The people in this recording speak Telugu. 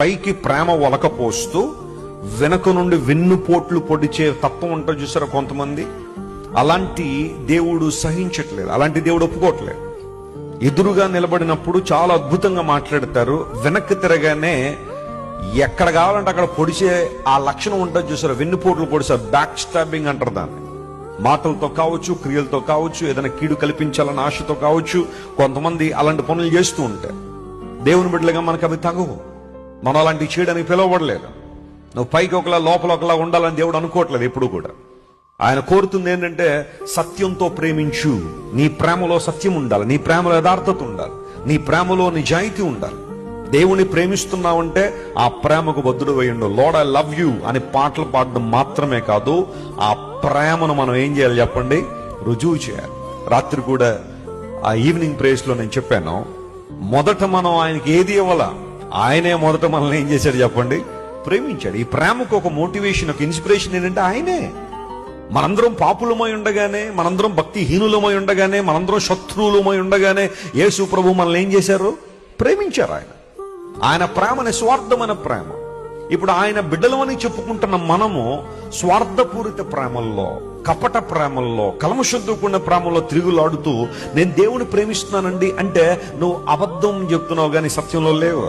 పైకి ప్రేమ ఒలకపోస్తూ వెనక నుండి వెన్నుపోట్లు పొడిచే తత్వం ఉంటుంది చూసారా కొంతమంది. అలాంటి దేవుడు సహించట్లేదు, అలాంటి దేవుడు ఒప్పుకోవట్లేదు. ఎదురుగా నిలబడినప్పుడు చాలా అద్భుతంగా మాట్లాడతారు, వెనక్కి తిరగానే ఎక్కడ కావాలంటే అక్కడ పొడిచే ఆ లక్షణం ఉంటుంది చూసారా, వెన్నుపోట్లు పొడిచారు. బ్యాక్ స్టాబింగ్ అంటారు దాన్ని. మాటలతో కావచ్చు, క్రియలతో కావచ్చు, ఏదైనా కీడు కల్పించాలన్న ఆశతో కావచ్చు. కొంతమంది అలాంటి పనులు చేస్తూ ఉంటారు. దేవుని బిడ్డలుగా మనకు అవి తగవు. మనం అలాంటి చేయడానికి పిలువబడలేదు. నువ్వు పైకి ఒకలా లోపల ఒకలా ఉండాలని దేవుడు అనుకోవట్లేదు ఎప్పుడు కూడా. ఆయన కోరుతుంది ఏంటంటే సత్యంతో ప్రేమించు. నీ ప్రేమలో సత్యం ఉండాలి, నీ ప్రేమలో యథార్థత ఉండాలి, నీ ప్రేమలో నిజాయితీ ఉండాలి. దేవుని ప్రేమిస్తున్నావంటే ఆ ప్రేమకు బద్ధుడు వేయండు. లార్డ్ ఐ లవ్ యూ అని పాటలు పాడడం మాత్రమే కాదు, ఆ ప్రేమను మనం ఏం చేయాలి చెప్పండి, రుజువు చేయాలి. రాత్రి కూడా ఆ ఈవినింగ్ ప్రేయర్స్ లో నేను చెప్పాను, మొదట మనం ఆయనకి ఏది ఇవ్వాలా, ఆయనే మొదట మనల్ని ఏం చేశాడు చెప్పండి, ప్రేమించాడు. ఈ ప్రేమకు ఒక మోటివేషన్, ఒక ఇన్స్పిరేషన్ ఏంటంటే ఆయనే. మనందరం పాపులమై ఉండగానే, మనందరం భక్తిహీనులమై ఉండగానే, మనందరం శత్రువులమై ఉండగానే యేసు ప్రభు మనల్ని ఏం చేశారు, ప్రేమించారు. ఆయన ప్రేమ నిస్వార్థమైన ప్రేమ. ఇప్పుడు ఆయన బిడ్డలమని చెప్పుకుంటున్న మనము స్వార్థపూరిత ప్రేమల్లో, కపట ప్రేమల్లో, కల్మషంతో కూడిన ప్రేమల్లో తిరుగులాడుతూ నేను దేవుని ప్రేమిస్తున్నానండి అంటే నువ్వు అబద్ధం చెప్తున్నావు కానీ సత్యంలో లేవు.